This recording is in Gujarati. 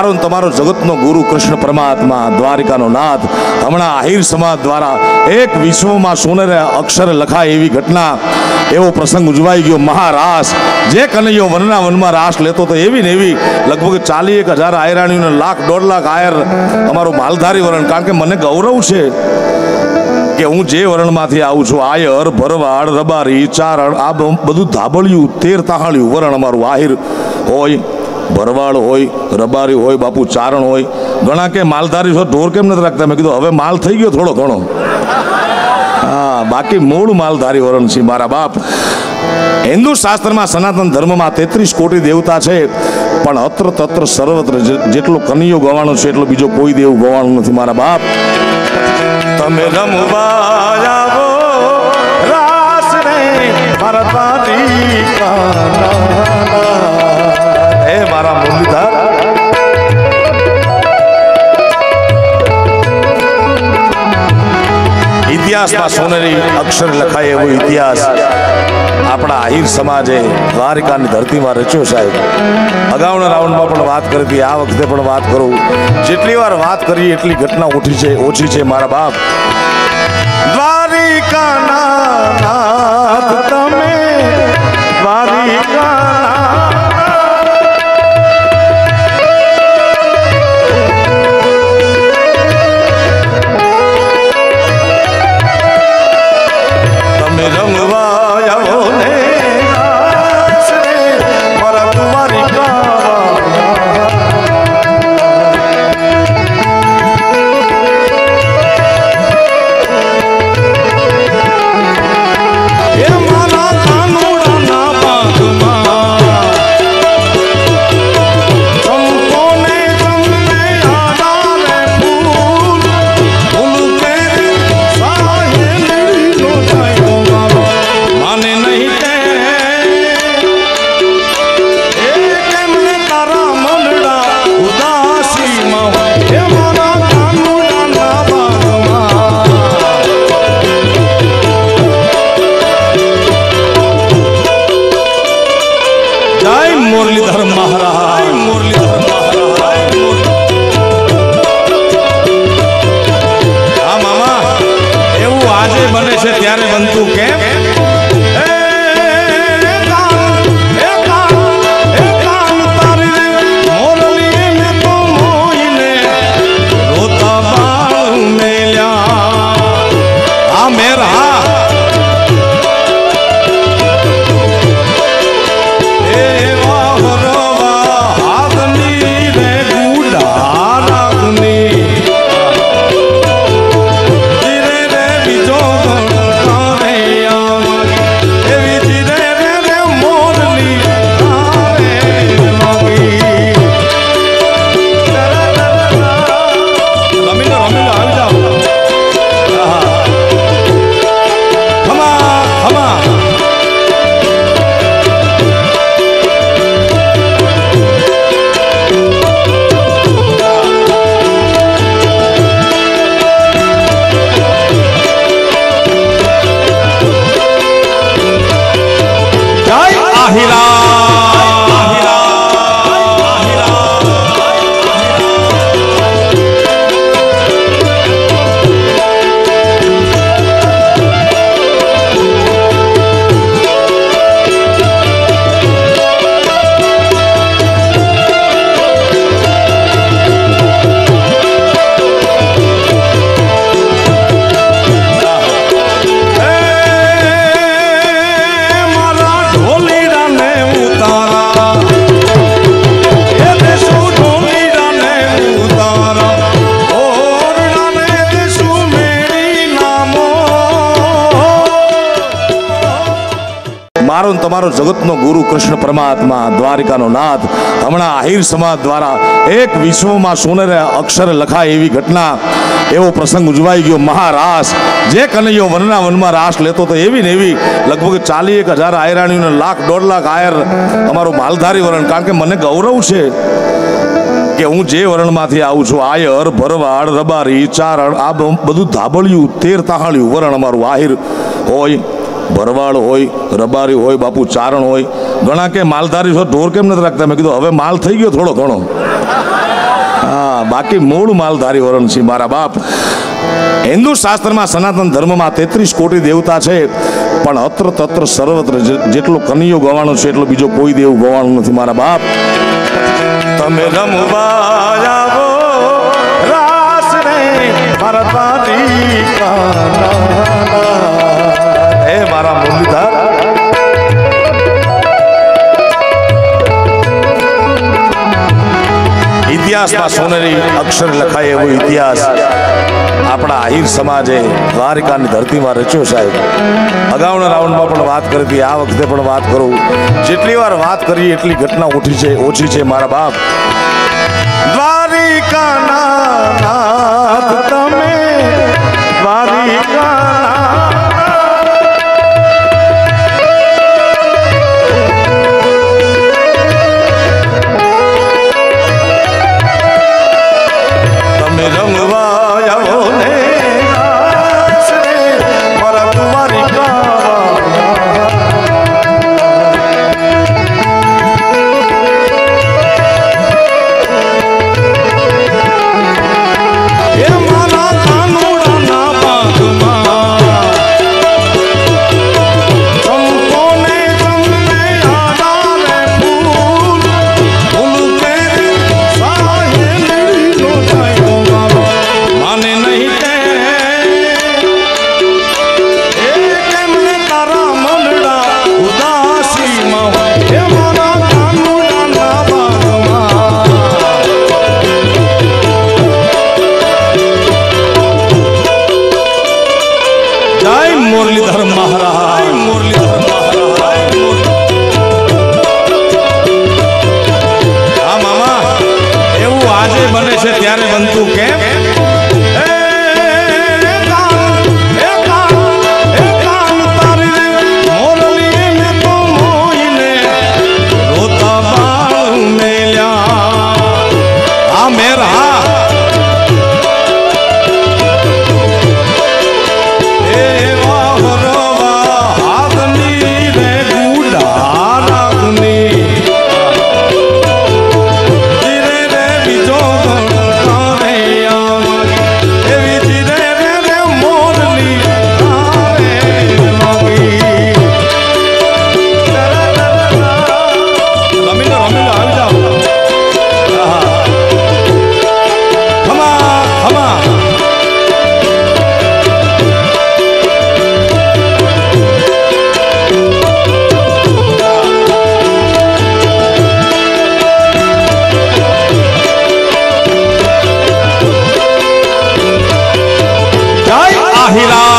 મારો તમારો જગતનો ગુરુ કૃષ્ણ પરમાત્મા દ્વારિકાનો નાથ હમણાં આહિર સમાજ દ્વારા એક વિશ્વમાં સોનેરે અક્ષરે લખાય એવી ઘટના, એવો પ્રસંગ ઉજવાઈ ગયો. મહારાસ જે કનૈયો વનના વનમાં રાસ લેતો તો એવી ને એવી લગભગ 41,000 આયરાણીઓને 1,00,000 1.5 લાખ આયર અમારું માલધારી વરણ. કારણ કે મને ગૌરવ છે કે હું જે વરણમાંથી આવું છું. આયર, ભરવાડ, રબારી, ચારણ, આ બધું ધાબળિયું 13 તાહાળિયું વરણ અમારું. આહિર હોય, ભરવાડ હોય, રબારી હોય, બાપુ ચારણ હોય. ઘણા કે માલધારી છો ઢોર કેમ નથી રાખતા? મેં કીધું હવે માલ થઈ ગયો થોડો ઘણો. હા, બાકી મૂળ માલધારી વરણ છે મારા બાપ. હિન્દુ શાસ્ત્રમાં સનાતન ધર્મમાં 33 કોટી દેવતા છે, પણ અત્ર તત્ર સર્વત્ર જેટલો કનૈયો ગવાનો છે એટલો બીજો કોઈ દેવ ગવાનો નથી મારા બાપ. તમે રમવા આવો રાસ રે મારા દ્વારિકાના, હે મારા મુરલીધર. ઇતિહાસમાં સોનેરી અક્ષર લખાય એવો ઇતિહાસ આપણા આહિર સમાજે દ્વારિકાની ધરતીમાં રચ્યો સાહેબ. અગાઉના રાઉન્ડમાં પણ વાત કરી હતી, આ વખતે પણ વાત કરું. જેટલી વાર વાત કરીએ એટલી ઘટના ઓછી છે મારા બાપ. દ્વારિકાના નાથ તમે, દ્વારિકાના તમે રમવા આવો ને મારા દ્વારિકા. મુરલીધર મહારાજ, મુરલીધર મહારાજ. હા મામા, એવું આજે બને છે ત્યારે બનતું કેમ? મારો તમારો જગતનો ગુરુ કૃષ્ણ પરમાત્મા દ્વારિકાનો નાથ હમણાં આહિર સમાજ દ્વારા એક વિશ્વમાં સોનેરે અક્ષરે લખાય એવી ઘટના, એવો પ્રસંગ ઉજવાઈ ગયો. મહારાસ જે કનૈયો વનના વનમાં રાસ લેતો તો એવી ને એવી લગભગ 41,000 આયરાણીઓને 1,00,000 1.5 લાખ આયર અમારું માલધારી વરણ. કારણ કે મને ગૌરવ છે કે હું જે વરણમાંથી આવું છું. આયર, ભરવાડ, રબારી, ચારણ, આ બધું ધાબળિયું 13 તાહાળિયું વરણ અમારું. આહિર હોય, ભરવાડ હોય, રબારી હોય, બાપુ ચારણ હોય. ઘણા કે માલધારી છો ઢોર કેમ નથી રાખતા? મેં કીધું હવે માલ થઈ ગયો થોડો ઘણો. બાકી મૂળ માલધારી વરણ છે મારા બાપ. હિન્દુ શાસ્ત્રમાં સનાતન ધર્મમાં 33 કોટી દેવતા છે, પણ અત્ર તત્ર સર્વત્ર જેટલો કનૈયો ગવાણો છે એટલો બીજો કોઈ દેવ ગવાણો નથી મારા બાપ. તમે રમવા આવો રાસ રે મારા દ્વારિકાના, હે મારા મુરલીધર. ઇતિહાસમાં સોનેરી અક્ષર લખાય એવો ઇતિહાસ આપણા આહિર સમાજે દ્વારિકાની ધરતીમાં રચ્યો સાહેબ. અગાઉના રાઉન્ડમાં પણ વાત કરી હતી, આ વખતે પણ વાત કરું. જેટલી વાર વાત કરીએ એટલી ઘટના ઓછી છે મારા બાપ. દ્વારિકાના નાથ તમે, દ્વારિકાના તમે રમવા આવો ને રાસ રે મારા દ્વારિકા. મુરલીધર મહારાજ, મુરલીધર મહારાજ. હા મામા, એવું આજે બને છે ત્યારે બનતું કેમ? હીરા